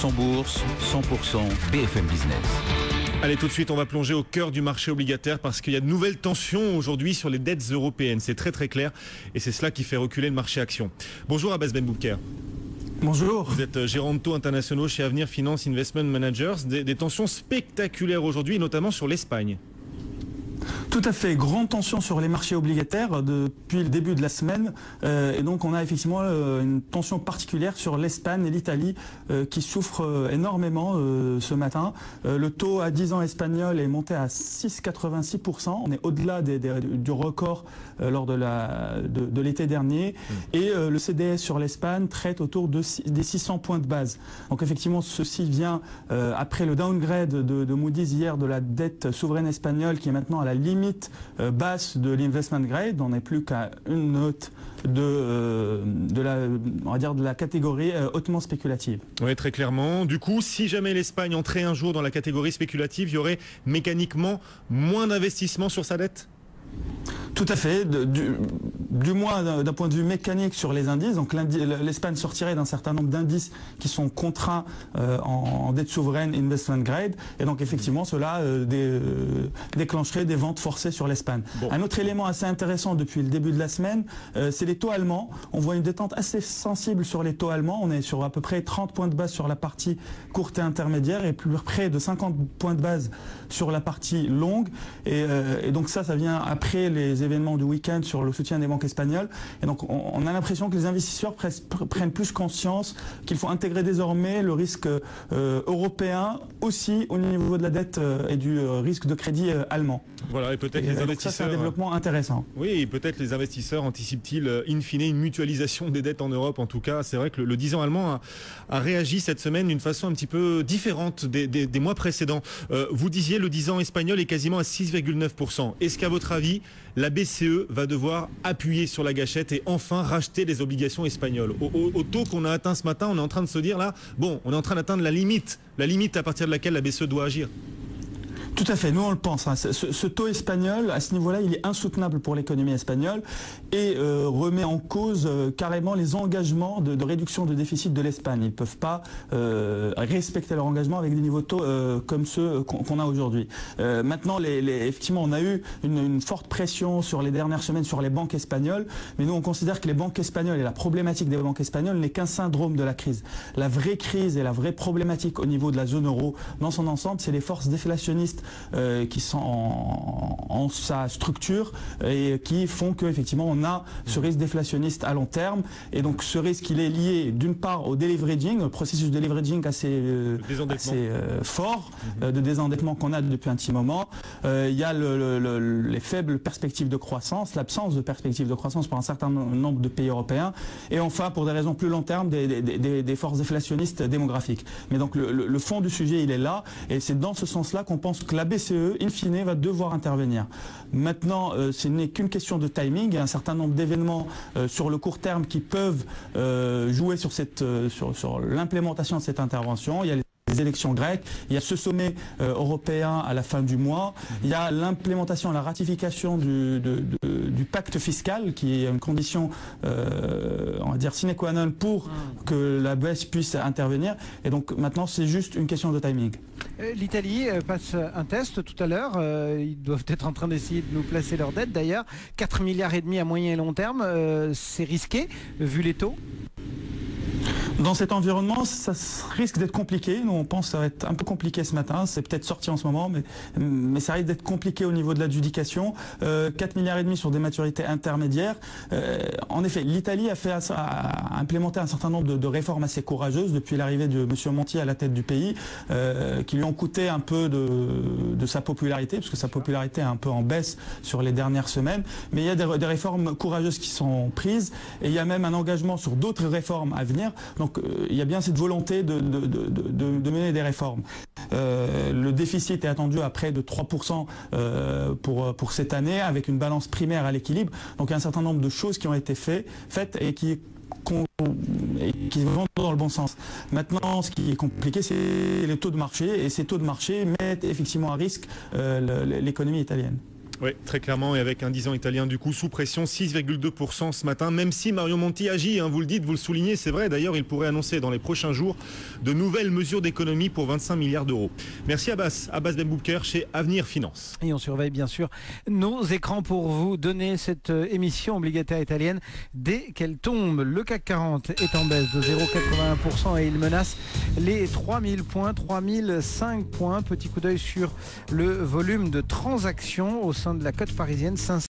100% bourse, 100% BFM Business. Allez, tout de suite, on va plonger au cœur du marché obligataire parce qu'il y a de nouvelles tensions aujourd'hui sur les dettes européennes. C'est très très clair et c'est cela qui fait reculer le marché action. Bonjour Abbas Benbouker. Bonjour. Vous êtes gérant de taux internationaux chez Avenir Finance Investment Managers. Des tensions spectaculaires aujourd'hui, notamment sur l'Espagne. Tout à fait, grande tension sur les marchés obligataires depuis le début de la semaine et donc on a effectivement une tension particulière sur l'Espagne et l'Italie qui souffrent énormément ce matin. Le taux à 10 ans espagnol est monté à 6,86%, on est au-delà du record lors de l'été dernier et le CDS sur l'Espagne traite autour des 600 points de base. Donc effectivement ceci vient après le downgrade de Moody's hier de la dette souveraine espagnole qui est maintenant à la limite basse de l'investment grade. On n'est plus qu'à une note de la catégorie hautement spéculative. Oui, très clairement. Du coup, si jamais l'Espagne entrait un jour dans la catégorie spéculative, il y aurait mécaniquement moins d'investissement sur sa dette ? Tout à fait, du moins d'un point de vue mécanique sur les indices. Donc l'Espagne sortirait d'un certain nombre d'indices qui sont contraints en dette souveraine investment grade. Et donc effectivement, cela déclencherait des ventes forcées sur l'Espagne. Bon. Un autre élément assez intéressant depuis le début de la semaine, c'est les taux allemands. On voit une détente assez sensible sur les taux allemands. On est sur à peu près 30 points de base sur la partie courte et intermédiaire et plus près de 50 points de base sur la partie longue. Et donc ça vient après les événements du week-end sur le soutien des banques espagnoles. Et donc on a l'impression que les investisseurs prennent plus conscience qu'il faut intégrer désormais le risque européen aussi au niveau de la dette et du risque de crédit allemand. Voilà, et peut-être les investisseurs... Ça, c'est un développement intéressant. Oui, peut-être les investisseurs anticipent-ils in fine une mutualisation des dettes en Europe. En tout cas, c'est vrai que le 10 ans allemand a réagi cette semaine d'une façon un petit peu différente des mois précédents. Vous disiez le 10 ans espagnol est quasiment à 6,9%. Est-ce qu'à votre avis, la BCE va devoir appuyer sur la gâchette et enfin racheter les obligations espagnoles? Au taux qu'on a atteint ce matin, on est en train de se dire là, bon, on est en train d'atteindre la limite à partir de laquelle la BCE doit agir. Tout à fait, nous on le pense. Hein. Ce taux espagnol, à ce niveau-là, il est insoutenable pour l'économie espagnole et remet en cause carrément les engagements de réduction de déficit de l'Espagne. Ils ne peuvent pas respecter leur engagement avec des niveaux de taux comme ceux qu'on a aujourd'hui. Maintenant, effectivement, on a eu une forte pression sur les dernières semaines sur les banques espagnoles, mais nous on considère que les banques espagnoles et la problématique des banques espagnoles n'est qu'un syndrome de la crise. La vraie crise et la vraie problématique au niveau de la zone euro dans son ensemble, c'est les forces déflationnistes qui sont en sa structure et qui font qu'effectivement on a ce risque déflationniste à long terme et donc ce risque il est lié d'une part au deleveraging, le processus de deleveraging assez fort de désendettement qu'on a depuis un petit moment. Il y a les faibles perspectives de croissance, l'absence de perspectives de croissance pour un certain nombre de pays européens et enfin pour des raisons plus long terme des forces déflationnistes démographiques. Mais donc le fond du sujet il est là et c'est dans ce sens-là qu'on pense que la BCE, in fine, va devoir intervenir. Maintenant, ce n'est qu'une question de timing. Il y a un certain nombre d'événements sur le court terme qui peuvent jouer sur l'implémentation de cette intervention. Il y a les élections grecques, il y a ce sommet européen à la fin du mois, il y a l'implémentation, la ratification du pacte fiscal qui est une condition, on va dire, sine qua non pour que la BCE puisse intervenir. Et donc maintenant, c'est juste une question de timing. L'Italie passe un test tout à l'heure. Ils doivent être en train d'essayer de nous placer leur dette. D'ailleurs, 4,5 milliards à moyen et long terme, c'est risqué vu les taux. Dans cet environnement, ça risque d'être compliqué. Nous, on pense que ça va être un peu compliqué ce matin. C'est peut-être sorti en ce moment, mais ça risque d'être compliqué au niveau de l'adjudication. 4,5 milliards sur des maturités intermédiaires. En effet, l'Italie a implémenté un certain nombre de réformes assez courageuses depuis l'arrivée de M. Monti à la tête du pays, qui lui ont coûté un peu de sa popularité, parce que sa popularité est un peu en baisse sur les dernières semaines. Mais il y a des réformes courageuses qui sont prises, et il y a même un engagement sur d'autres réformes à venir. Donc il y a bien cette volonté de mener des réformes. Le déficit est attendu à près de 3% pour cette année, avec une balance primaire à l'équilibre. Donc il y a un certain nombre de choses qui ont été faites et qui vont dans le bon sens. Maintenant, ce qui est compliqué, c'est les taux de marché, et ces taux de marché mettent effectivement à risque l'économie italienne. Oui, très clairement, et avec un 10 ans italien du coup sous pression, 6,2% ce matin, même si Mario Monti agit, vous le dites, vous le soulignez, c'est vrai, d'ailleurs il pourrait annoncer dans les prochains jours de nouvelles mesures d'économie pour 25 milliards d'euros. Merci Abbas Benboubker chez Avenir Finance. Et on surveille bien sûr nos écrans pour vous donner cette émission obligataire italienne dès qu'elle tombe. Le CAC 40 est en baisse de 0,81% et il menace les 3000 points, 3005 points. Petit coup d'œil sur le volume de transactions au sein de la cote parisienne.